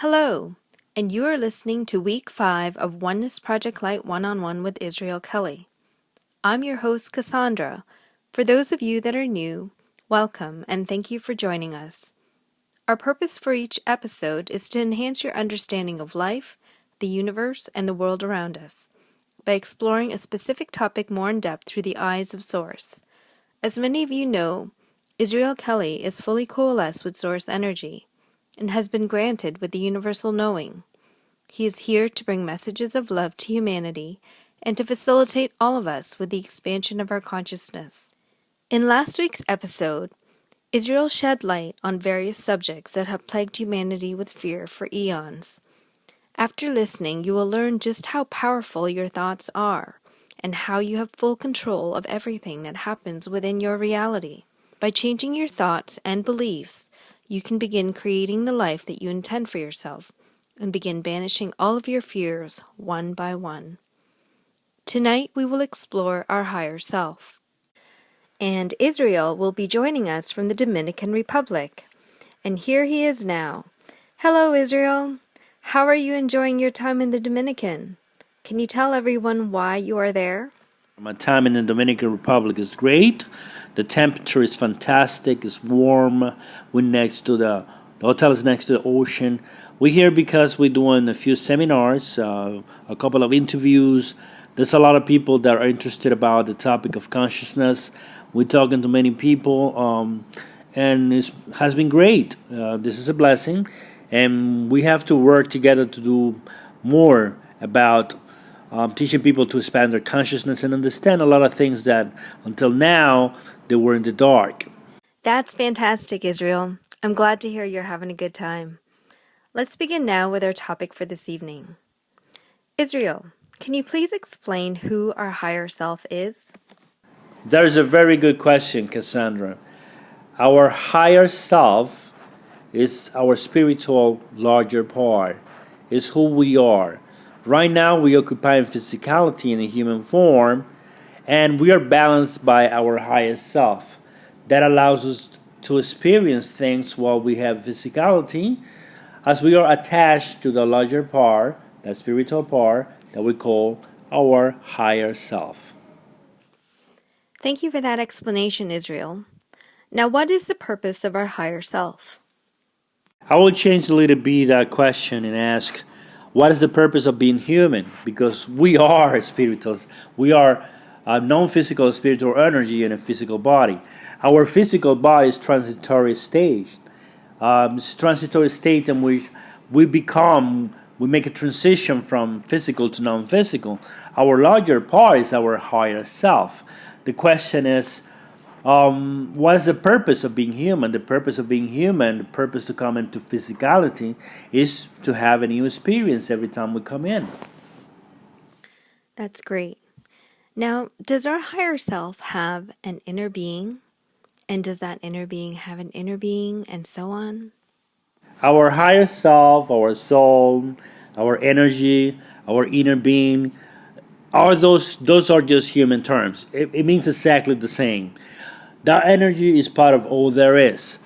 Hello, and you are listening to Week 5 of Oneness Project Light One-on-One with Israel Kelly. I'm your host, Cassandra. For those of you that are new, welcome and thank you for joining us. Our purpose for each episode is to enhance your understanding of life, the universe, and the world around us by exploring a specific topic more in depth through the eyes of Source. As many of you know, Israel Kelly is fully coalesced with Source energy and has been granted with the universal knowing. He is here to bring messages of love to humanity and to facilitate all of us with the expansion of our consciousness. In last week's episode, Israel shed light on various subjects that have plagued humanity with fear for eons. After listening, you will learn just how powerful your thoughts are and how you have full control of everything that happens within your reality. By changing your thoughts and beliefs, you can begin creating the life that you intend for yourself and begin banishing all of your fears one by one. Tonight we will explore our higher self. And Israel will be joining us from the Dominican Republic. And here he is now. Hello, Israel. How are you enjoying your time in the Dominican? Can you tell everyone why you are there? My time in the Dominican Republic is great. The temperature is fantastic. It's warm. We're next to the hotel is next to the ocean. We're here because we're doing a few seminars, a couple of interviews. There's a lot of people that are interested about the topic of consciousness. We're talking to many people, and it has been great. This is a blessing, and we have to work together to do more about teaching people to expand their consciousness and understand a lot of things that until now they were in the dark. That's fantastic, Israel. I'm glad to hear you're having a good time. Let's begin now with our topic for this evening. Israel, can you please explain who our higher self is? That is a very good question, Cassandra. Our higher self is our spiritual larger part, is who we are. Right now, we occupy physicality in a human form, and we are balanced by our higher self. That allows us to experience things while we have physicality, as we are attached to the larger part, that spiritual part that we call our higher self. Thank you for that explanation, Israel. Now, what is the purpose of our higher self? I will change a little bit that question and ask, what is the purpose of being human? Because we are spirituals. We are a non-physical spiritual energy in a physical body. Our physical body is transitory state. It's transitory state in which we make a transition from physical to non-physical. Our larger part is our higher self. The question is, what is the purpose of being human? The purpose of being human, the purpose to come into physicality, is to have a new experience every time we come in. That's great. Now, does our higher self have an inner being? And does that inner being have an inner being, and so on? Our higher self, our soul, our energy, our inner being, are those are just human terms. It means exactly the same. That energy is part of all there is.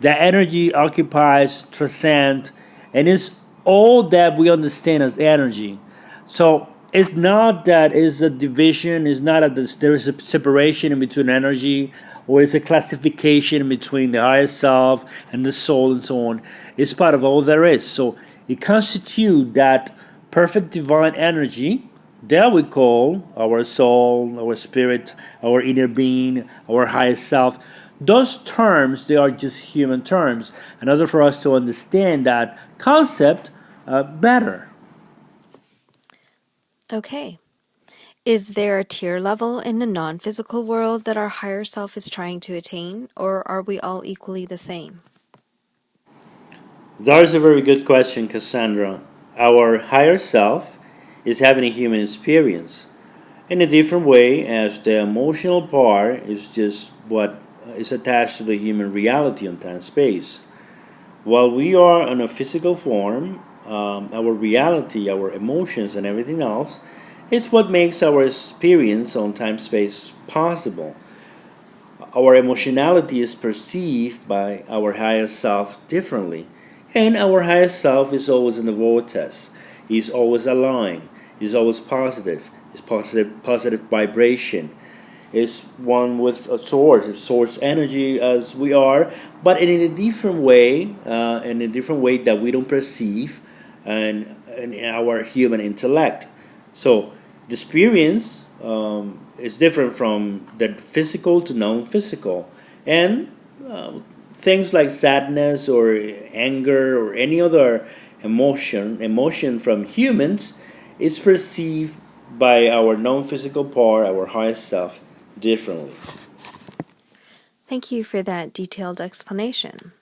That energy occupies, transcends, and is all that we understand as energy. So it's not that it's a division, it's not that there is a separation in between energy, or it's a classification between the higher self and the soul and so on. It's part of all there is. So it constitutes that perfect divine energy that we call our soul, our spirit, our inner being, our highest self. Those terms, they are just human terms in order for us to understand that concept better. Okay. Is there a tier level in the non-physical world that our higher self is trying to attain, or are we all equally the same? That is a very good question, Cassandra. Our higher self is having a human experience in a different way, as the emotional part is just what is attached to the human reality on time space. While we are in a physical form, our reality, our emotions, and everything else is what makes our experience on time space possible. Our emotionality is perceived by our higher self differently. And our higher self is always in the vortex. He's always aligned. He's always positive. It's positive vibration. It's one with a source energy as we are, but in a different way, in a different way that we don't perceive, and in our human intellect. So the experience is different from the physical to non-physical, and things like sadness or anger or any other emotion from humans is perceived by our non-physical part, our higher self, differently. Thank you for that detailed explanation.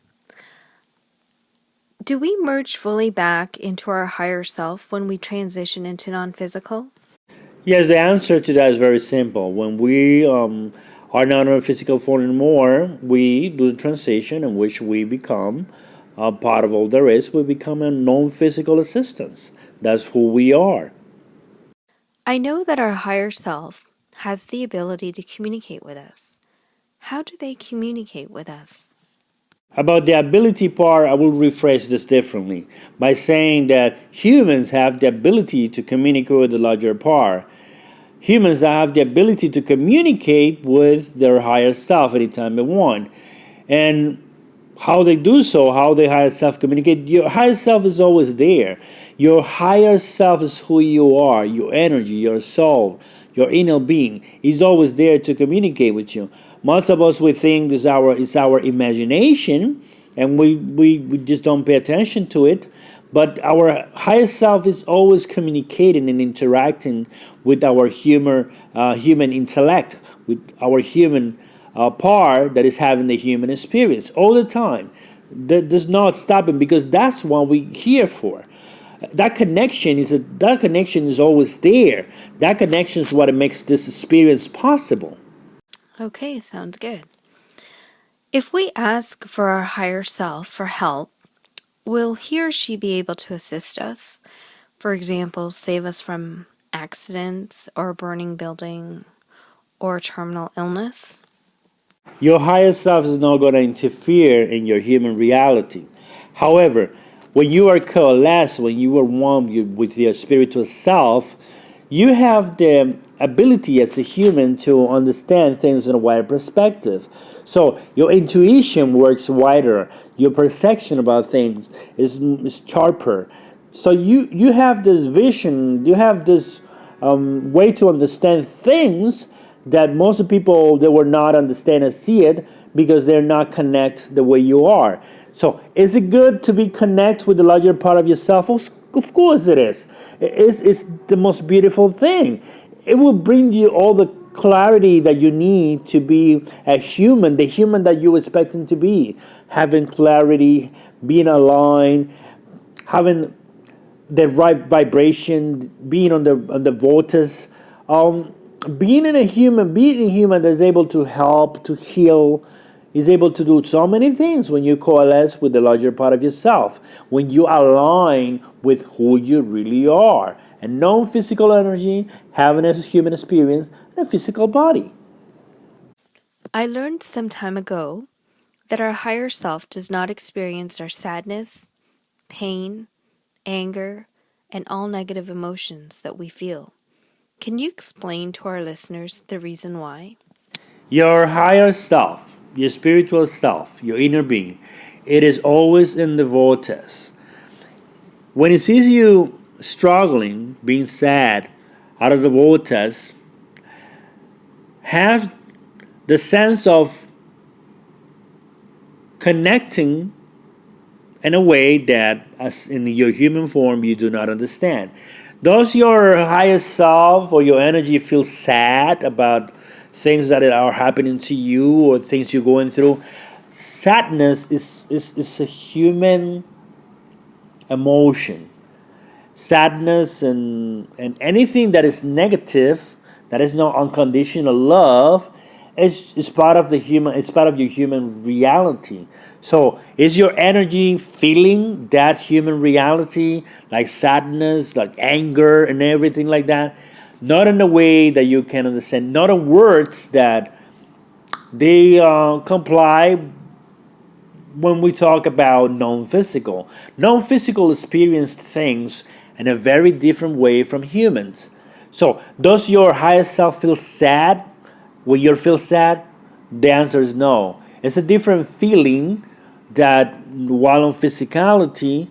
Do we merge fully back into our higher self when we transition into non-physical? Yes, the answer to that is very simple. When we are not in a physical form anymore, we do the transition in which we become a part of all there is. We become a non-physical existence. That's who we are. I know that our higher self has the ability to communicate with us. How do they communicate with us? About the ability part, I will rephrase this differently by saying that humans have the ability to communicate with the larger part. Humans have the ability to communicate with their higher self anytime they want. And how they do so, how they higher self communicate, your higher self is always there. Your higher self is who you are, your energy, your soul, your inner being is always there to communicate with you. Most of us we think is our imagination, and we just don't pay attention to it. But our higher self is always communicating and interacting with our human intellect, with our human part that is having the human experience all the time. That does not stop it because that's what we're here for. That connection is always there. That connection is what makes this experience possible. Okay, sounds good. If we ask for our higher self for help, will he or she be able to assist us? For example, save us from accidents or a burning building or terminal illness? Your higher self is not going to interfere in your human reality. However, when you are coalesced, when you are one with your spiritual self, you have the ability as a human to understand things in a wider perspective. So your intuition works wider. Your perception about things is sharper. So you have this vision, you have this way to understand things that most people they will not understand and see it because they're not connect the way you are. So is it good to be connect with the larger part of yourself? Of course it is. It's the most beautiful thing. It will bring you all the clarity that you need to be a human, the human that you expecting to be. Having clarity, being aligned, having the right vibration, being on the vortex, being a human that's able to help, to heal, is able to do so many things when you coalesce with the larger part of yourself, when you align with who you really are, and non-physical energy, having a human experience, and a physical body. I learned some time ago that our higher self does not experience our sadness, pain, anger, and all negative emotions that we feel. Can you explain to our listeners the reason why? Your higher self, your spiritual self, your inner being, it is always in the vortex. When it sees you struggling, being sad, out of the vortex, have the sense of connecting in a way that, as in your human form, you do not understand. Does your higher self or your energy feel sad about things that are happening to you or things you're going through? Sadness is a human emotion. Sadness and anything that is negative, that is not unconditional love, is part of the human. It's part of your human reality. So, is your energy feeling that human reality, like sadness, like anger, and everything like that? Not in a way that you can understand. Not in words that they comply when we talk about non-physical. Non-physical experience things in a very different way from humans. So, does your higher self feel sad when you feel sad? The answer is no. It's a different feeling that while on physicality,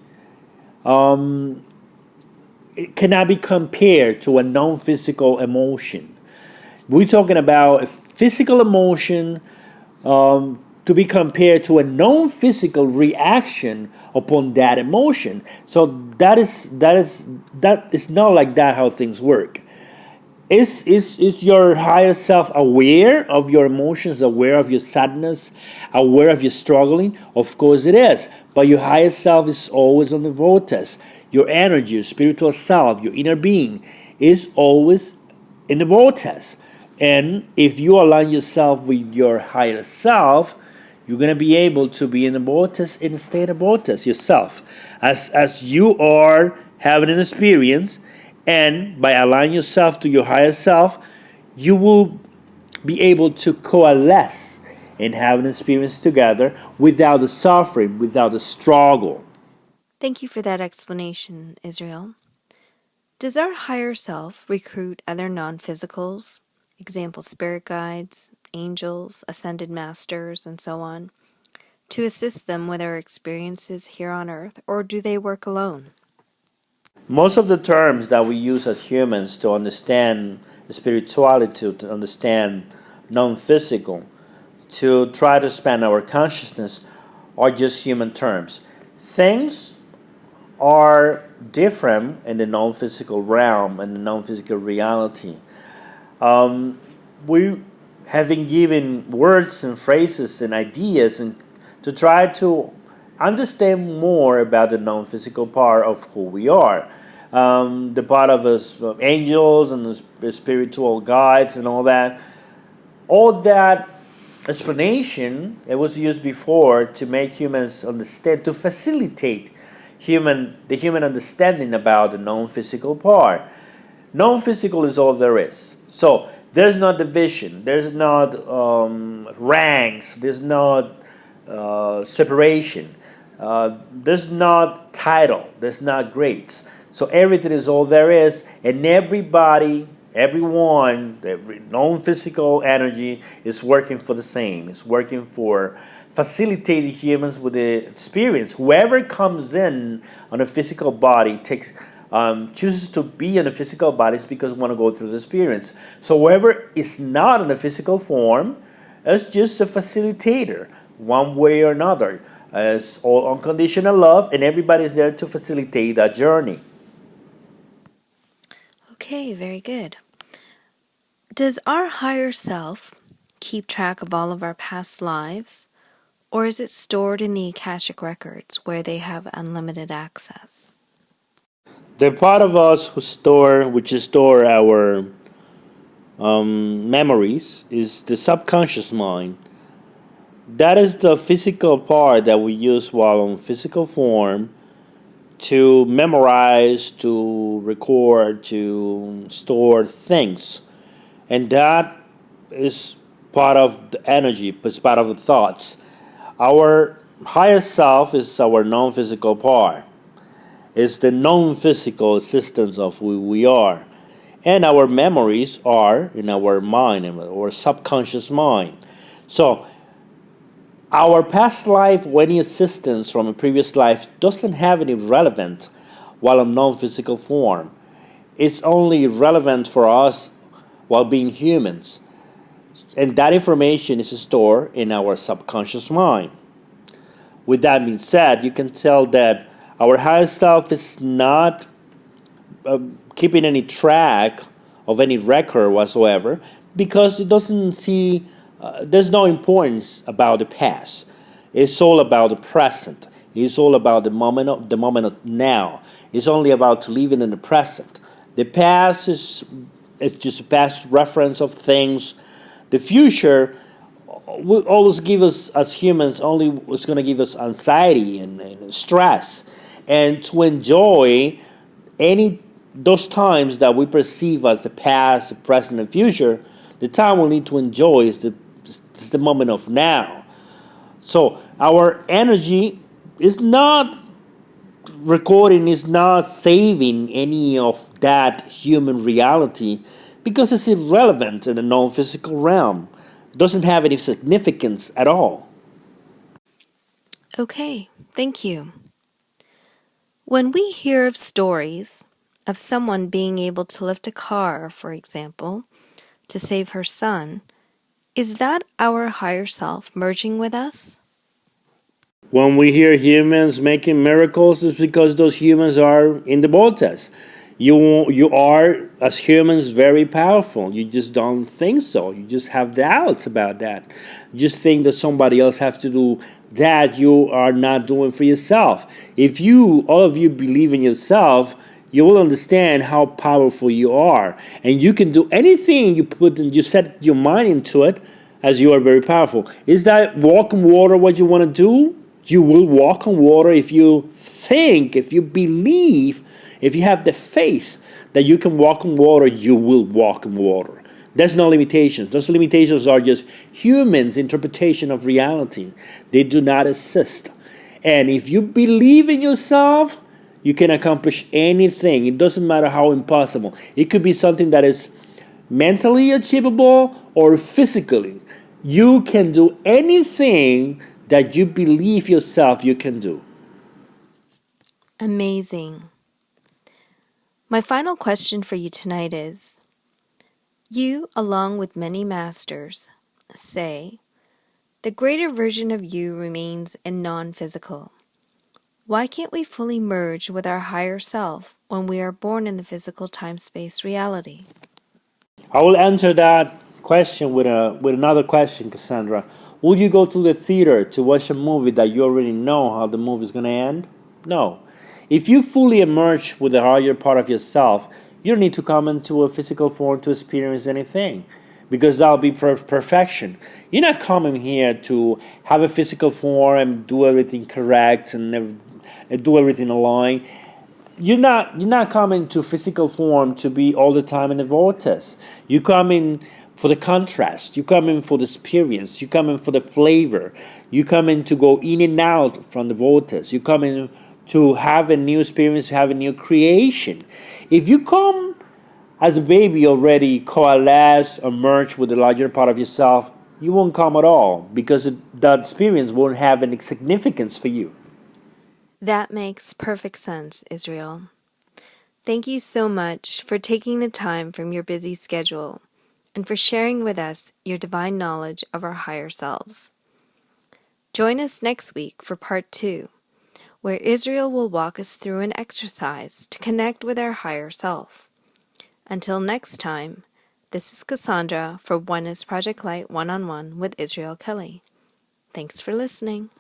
it cannot be compared to a non-physical emotion. We're talking about a physical emotion to be compared to a non-physical reaction upon that emotion. So that is not like that how things work. Is your higher self aware of your emotions, aware of your sadness, aware of your struggling? Of course it is. But your higher self is always on the vortex. Your energy, your spiritual self, your inner being is always in the vortex. And if you align yourself with your higher self, you're gonna be able to be in the vortex, in the state of vortex yourself. As you are having an experience, and by aligning yourself to your higher self, you will be able to coalesce and have an experience together without the suffering, without the struggle. Thank you for that explanation, Israel. Does our higher self recruit other non-physicals, example spirit guides, angels, ascended masters, and so on, to assist them with their experiences here on earth, or do they work alone? Most of the terms that we use as humans to understand spirituality, to understand non physical, to try to expand our consciousness, are just human terms. Things are different in the non physical realm and the non physical reality. We have been given words and phrases and ideas and to try to understand more about the non-physical part of who we are. The part of us angels and the spiritual guides and all that. All that explanation it was used before to make humans understand, to facilitate the human understanding about the non-physical part. Non-physical is all there is. So there's not division, there's not ranks, there's not separation, there's not title, there's not grades. So everything is all there is, and everybody, everyone, every non-physical energy is working for the same. It's working for facilitating humans with the experience. Whoever comes in on a physical body chooses to be in a physical body is because we want to go through the experience. So whoever is not in a physical form is just a facilitator, one way or another. It's all unconditional love, and everybody is there to facilitate that journey. Okay, very good. Does our higher self keep track of all of our past lives, or is it stored in the Akashic records where they have unlimited access? The part of us which store our memories, is the subconscious mind. That is the physical part that we use while in physical form to memorize, to record, to store things. And that is part of the energy, it's part of the thoughts. Our higher self is our non physical part, it's the non physical existence of who we are. And our memories are in our mind, in our subconscious mind. So, our past life or any existence from a previous life doesn't have any relevance while in non physical form. It's only relevant for us while being humans. And that information is stored in our subconscious mind. With that being said, you can tell that our higher self is not keeping any track of any record whatsoever because it doesn't see, there's no importance about the past. It's all about the present. It's all about the moment of now. It's only about living in the present. The past is it's just a past reference of things. The future will always give us, as humans, only it's going to give us anxiety and stress. And to enjoy any those times that we perceive as the past, the present, and future, the time we need to enjoy is the moment of now. So Our energy is not recording, is not saving any of that human reality because it's irrelevant in the non-physical realm. It doesn't have any significance at all. Okay, thank you. When we hear of stories of someone being able to lift a car, for example, to save her son, is that our higher self merging with us? When we hear humans making miracles, it's because those humans are in the vortex. You are, as humans, very powerful. You just don't think so. You just have doubts about that. You just think that somebody else has to do that you are not doing for yourself. If you, all of you, believe in yourself, you will understand how powerful you are, and you can do anything you set your mind into it, as you are very powerful. Is that walk on water what you want to do? You will walk on water if you think, if you believe, if you have the faith that you can walk on water, you will walk on water. There's no limitations. Those limitations are just humans' interpretation of reality. They do not exist. And if you believe in yourself, you can accomplish anything. It doesn't matter how impossible. It could be something that is mentally achievable or physically. You can do anything that you believe yourself you can do. Amazing. My final question for you tonight is, you, along with many masters, say, the greater version of you remains in non-physical. Why can't we fully merge with our higher self when we are born in the physical time-space reality? I will answer that question with another question, Cassandra. Would you go to the theater to watch a movie that you already know how the movie is going to end? No. If you fully emerge with the higher part of yourself, you don't need to come into a physical form to experience anything because that'll be perfection. You're not coming here to have a physical form and do everything correct and do everything aligned. You're not coming to physical form to be all the time in the vortex. You come in for the contrast. You come in for the experience. You come in for the flavor. You come in to go in and out from the vortex. You come in to have a new experience, have a new creation. If you come as a baby already coalesce or merge with the larger part of yourself, you won't come at all because that experience won't have any significance for you. That makes perfect sense, Israel. Thank you so much for taking the time from your busy schedule and for sharing with us your divine knowledge of our higher selves. Join us next week for part 2, where Israel will walk us through an exercise to connect with our higher self. Until next time, this is Cassandra for Oneness Project Light One-on-One with Israel Kelly. Thanks for listening.